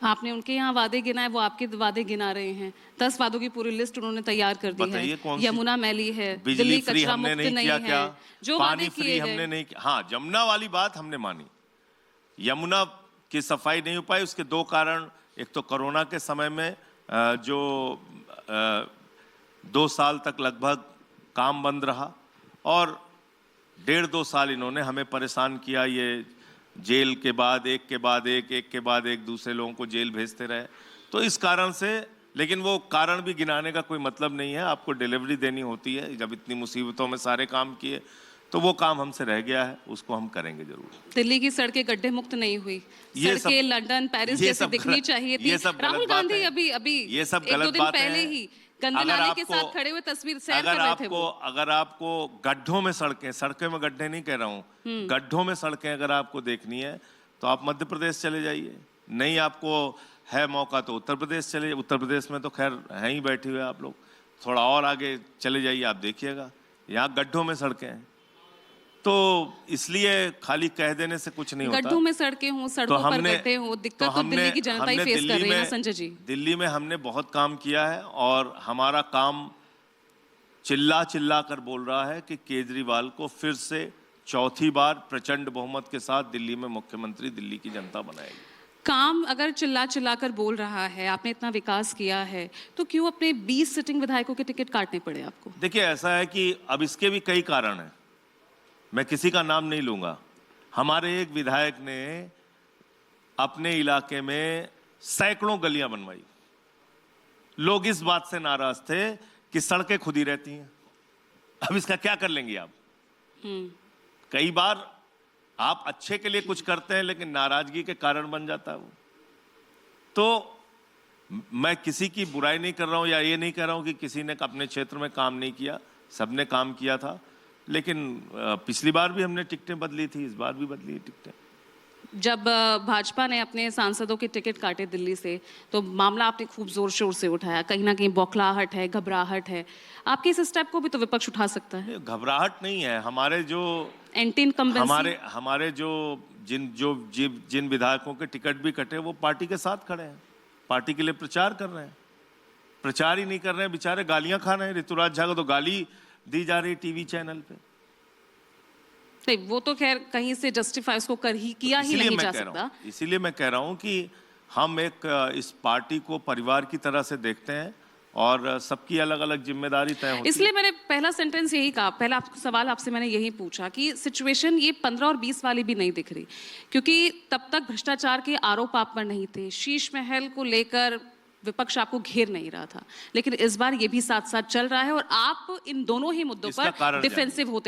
आपने उनके यहाँ वादे गिनाए, वो आपके वादे गिना रहे हैं। 10 वादों की पूरी लिस्ट उन्होंने तैयार कर दी है। यमुना मैली है, दिल्ली कचरा मुक्त नहीं है, जो वादे किए हमने नहीं किया। हाँ, यमुना वाली बात हमने मानी। यमुना की सफाई नहीं हो पाई, उसके दो कारण, एक तो कोरोना के समय में जो 2 साल तक लगभग काम बंद रहा, और 1.5-2 साल इन्होंने हमें परेशान किया। ये जेल के बाद एक के बाद एक दूसरे लोगों को जेल भेजते रहे। तो इस कारण से, लेकिन वो कारण भी गिनाने का कोई मतलब नहीं है। आपको डिलीवरी देनी होती है। जब इतनी मुसीबतों में सारे काम किए तो वो काम हमसे रह गया है, उसको हम करेंगे जरूर। दिल्ली की सड़कें गड्ढे मुक्त नहीं हुई, सड़कें लंदन पेरिस जैसी दिखनी चाहिए थी। राहुल गांधी अभी ये सब एक दो दिन पहले ही गंदे नाले के साथ खड़े हुए तस्वीर शेयर कर रहे थे वो। अगर आपको गड्ढों में सड़कें में गड्ढे नहीं कह रहा हूँ, गड्ढों में सड़कें अगर आपको देखनी है तो आप मध्य प्रदेश चले जाइए। नहीं आपको है मौका तो उत्तर प्रदेश चले जाइए। उत्तर प्रदेश में तो खैर हैं ही बैठे हुए आप लोग, थोड़ा और आगे चले जाइए, आप देखिएगा यहाँ गड्ढों में सड़कें हैं। तो इसलिए खाली कह देने से कुछ नहीं होता। गड्ढों में सड़कें हों, सड़कों पर गड्ढे हों, दिक्कत तो दिल्ली की जनता ही फेस कर रही है ना संजय जी। दिल्ली में हमने बहुत काम किया है, और हमारा काम चिल्ला चिल्ला कर बोल रहा है कि केजरीवाल को फिर से चौथी बार प्रचंड बहुमत के साथ दिल्ली में मुख्यमंत्री दिल्ली की जनता बनाएगी। काम अगर चिल्ला चिल्ला कर बोल रहा है, आपने इतना विकास किया है, तो क्यों अपने 20 सिटिंग विधायकों के टिकट काटने पड़े आपको? देखिए, ऐसा है कि अब इसके भी कई कारण हैं, मैं किसी का नाम नहीं लूंगा। हमारे एक विधायक ने अपने इलाके में सैकड़ों गलियां बनवाई। लोग इस बात से नाराज थे कि सड़कें खुद ही रहती हैं। अब इसका क्या कर लेंगे आप? कई बार आप अच्छे के लिए कुछ करते हैं, लेकिन नाराजगी के कारण बन जाता है वो। तो मैं किसी की बुराई नहीं कर रहा हूं, या ये नहीं कह रहा हूं कि किसी ने अपने क्षेत्र में काम नहीं किया। सबने काम किया था, लेकिन पिछली बार भी हमने टिकटें बदली थी, इस बार भी बदली टिकटें। जब भाजपा ने अपने सांसदों के टिकट काटे दिल्ली से, तो मामला आपने खूब जोर शोर से उठाया। कहीं ना कहीं बौखलाहट है, घबराहट है। आपके इस स्टेप को भी तो विपक्ष उठा सकता है। घबराहट नहीं है। हमारे जो जिन विधायकों के टिकट भी कटे, वो पार्टी के साथ खड़े हैं, पार्टी के लिए प्रचार कर रहे हैं। प्रचार ही नहीं कर रहे हैं, बेचारे गालियां खा रहे हैं। ऋतुराज झा को तो गाली दी जा रही टीवी चैनल पे। नहीं, वो तो खैर कहीं से जस्टिफाई उसको किया ही नहीं जा सकता। इसीलिए मैं कह रहा हूं कि हम इस पार्टी को परिवार की तरह से देखते हैं, और सबकी अलग अलग जिम्मेदारी तय होती है। इसलिए मैंने पहला सेंटेंस यही कहा, पहला सवाल आपसे मैंने यही पूछा कि सिचुएशन ये 15 और 20 वाली भी नहीं दिख रही, क्योंकि तब तक भ्रष्टाचार के आरोप आप पर नहीं थे। शीश महल को लेकर विपक्ष आपको घेर नहीं रहा था, लेकिन इस बार ये भी साथ साथ चल रहा है, और आप इन दोनों ही मुद्दों पर डिफेंसिव होते